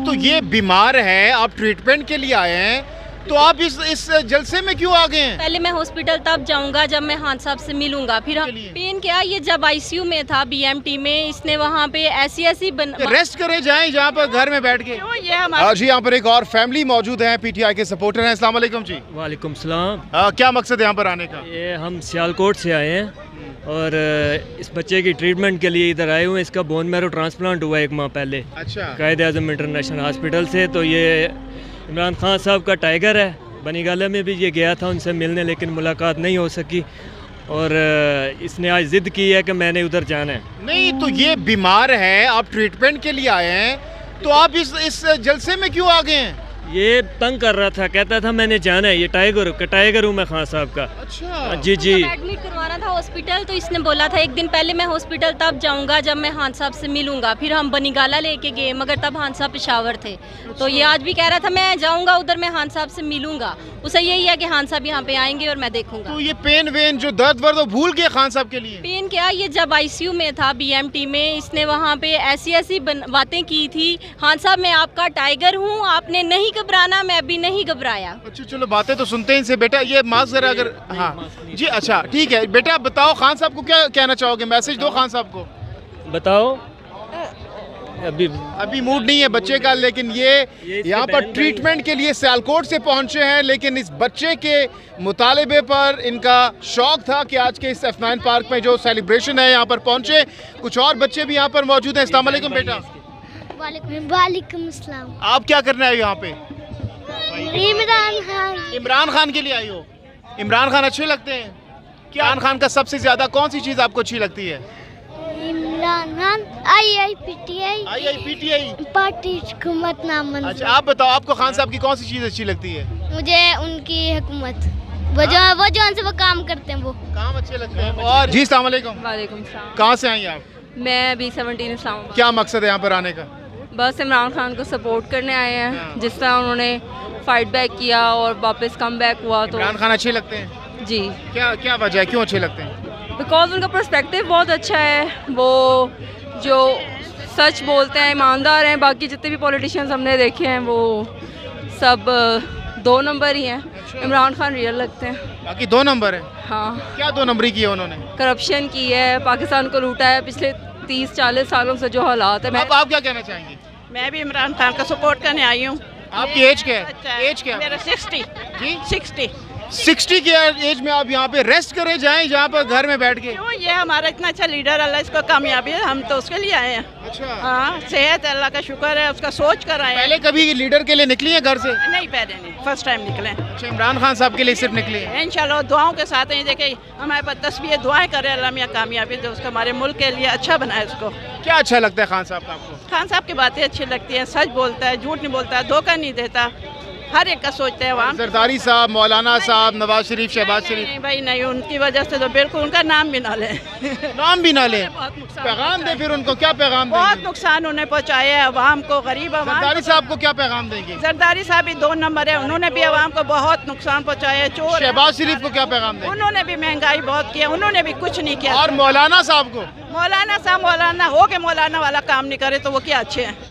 तो ये बीमार है, आप ट्रीटमेंट के लिए आए हैं, तो आप इस जलसे में क्यों आ गए हैं? पहले मैं हॉस्पिटल तब जाऊंगा जब मैं खान साहब से मिलूंगा, फिर हम पेन क्या, ये जब आईसीयू में था बीएमटी में, इसने वहाँ पे ऐसी रेस्ट करे जाएं जहाँ पर घर में बैठ के। जी यहाँ पर एक और फैमिली मौजूद है, पीटीआई के सपोर्टर हैं। अस्सलाम वालेकुम जी। वालेकुम सलाम। क्या मकसद है यहाँ पर आने का? ये हम सियालकोट से आए हैं और इस बच्चे की ट्रीटमेंट के लिए इधर आए हुए हैं। इसका बोन मैरो ट्रांसप्लांट हुआ 1 माह पहले। अच्छा। कायद-ए-आज़म इंटरनेशनल हॉस्पिटल से। तो ये इमरान खान साहब का टाइगर है। बनीगाला में भी ये गया था उनसे मिलने, लेकिन मुलाकात नहीं हो सकी और इसने आज ज़िद की है कि मैंने उधर जाना है। नहीं तो ये बीमार है, आप ट्रीटमेंट के लिए आए हैं, तो आप इस जलसे में क्यों आ गए हैं? ये तंग कर रहा था, कहता था मैंने जाना है, ये टाइगर हूँ मैं खान साहब का। अच्छा। जी जी। एडमिट करवाना था हॉस्पिटल, तो इसने बोला था 1 दिन पहले मैं हॉस्पिटल तब जाऊंगा जब मैं खान साहब से मिलूंगा, फिर हम बनीगाला लेके गए, मगर तब खान साहब पेशावर थे। तो ये आज भी कह रहा था मैं जाऊंगा उधर, मैं खान साहब से मिलूंगा। उसे यही है कि खान साहब यहाँ पे आएंगे और मैं देखूंगा। तो ये पेन वेन जो दर्द वर्द वो भूल गए खान साहब के लिए? पेन क्या, ये जब आईसीयू में था बीएमटी में, इसने वहाँ पे ऐसी बातें की थी, खान साहब मैं आपका टाइगर हूँ, आपने नहीं घबराना, मैं भी नहीं घबराया। अच्छा चलो बातें तो सुनते हैं इनसे। बेटा ये मास्क जरा अगर, हाँ जी अच्छा ठीक है। बेटा बताओ खान साहब को क्या कहना चाहोगे, मैसेज दो खान साहब को। बताओ। अभी मूड नहीं है बच्चे का, लेकिन ये यहाँ पर ट्रीटमेंट के लिए सियालकोट से पहुँचे हैं, लेकिन इस बच्चे के मुतालबे पर इनका शौक था कि आज के इस F9 पार्क में जो सेलिब्रेशन है यहाँ पर पहुँचे। कुछ और बच्चे भी यहाँ पर मौजूद हैं। अस्सलाम वालेकुम बेटा। वालेकुम अस्सलाम। आप क्या करने आए हो यहाँ पे? इमरान खान के लिए आई हो? इमरान खान अच्छे लगते हैं? क्या इमरान खान का सबसे ज्यादा कौन सी चीज आपको अच्छी लगती है? इमरान खान पीटीआई पार्टी हुकूमत नामंजूर। अच्छा आप बताओ, आपको खान साहब की कौन सी चीज अच्छी लगती है? मुझे उनकी हुकूमत, वो जो उनसे वो काम करते हैं, वो काम अच्छे लगते हैं। और जी अस्सलाम वालेकुम। वालेकुम सलाम। कहाँ से आई आप? मैं अभी 17 इस्लामाबाद। क्या मकसद है यहाँ पर आने का? बस इमरान खान को सपोर्ट करने आए हैं, जिस तरह उन्होंने फाइट बैक किया और वापस कम बैक हुआ। तो इमरान खान अच्छे लगते हैं जी। क्या वजह है, क्यों अच्छे लगते हैं? बिकॉज उनका पर्सपेक्टिव बहुत अच्छा है, वो जो सच बोलते हैं, ईमानदार हैं। बाकी जितने भी पॉलिटिशियंस हमने देखे हैं वो सब 2 नंबर ही हैं। इमरान खान रियल लगते हैं। बाकी 2 नंबर है? हाँ। क्या 2 नंबरी की है उन्होंने? करप्शन की है, पाकिस्तान को लूटा है पिछले 30-40 सालों से जो हालात है। आप क्या कहना चाहेंगे? मैं भी इमरान खान का सपोर्ट करने आई हूँ। आपकी एज क्या है? एज क्या है? मेरा 60 जी 60 की एज में आप यहाँ पे रेस्ट करे जाएं जहाँ पर घर में बैठ के। क्यों, ये हमारा इतना अच्छा लीडर, अल्लाह इसको कामयाबी है, हम तो उसके लिए आए हैं। अच्छा। हाँ, सेहत अल्लाह का शुक्र है, उसका सोच कर आए हैं। पहले कभी लीडर के लिए निकली है घर से? नहीं, पहले नहीं, फर्स्ट टाइम निकले। अच्छा, इमरान खान साहब के लिए सिर्फ निकली है? इंशाल्लाह दुआओं के साथ हैं। देखिए हमारे पास तस्वीर दुआएं करे, अल्लाह मियां कामयाबी दे उसको, हमारे मुल्क के लिए अच्छा बनाए उसको। क्या अच्छा लगता है खान साहब का आपको? खान साहब की बातें अच्छी लगती हैं, सच बोलता है, झूठ नहीं बोलता, धोखा नहीं देता, हर एक का सोचते हैं वहाँ। जरदारी साहब, मौलाना साहब, नवाज शरीफ, शहबाज शरीफ? नहीं भाई नहीं, उनकी वजह से तो बिल्कुल उनका नाम भी ना ले। नाम भी ना ले? बहुत नुकसान, पैगाम दे फिर उनको, क्या पैगाम बहुत देंगे? नुकसान उन्हें पहुँचाया है अवाम को, गरीब अवाम। जरदारी साहब को क्या पैगाम देंगे? जरदारी साहब भी 2 नंबर है, उन्होंने भी अवाम को बहुत नुकसान पहुँचाया है, चोर। शहबाज शरीफ को क्या पैगाम देंगे? उन्होंने भी महंगाई बहुत की है, उन्होंने भी कुछ नहीं किया। और मौलाना साहब को? मौलाना साहब मौलाना हो के मौलाना वाला काम नहीं करे तो वो क्या अच्छे हैं।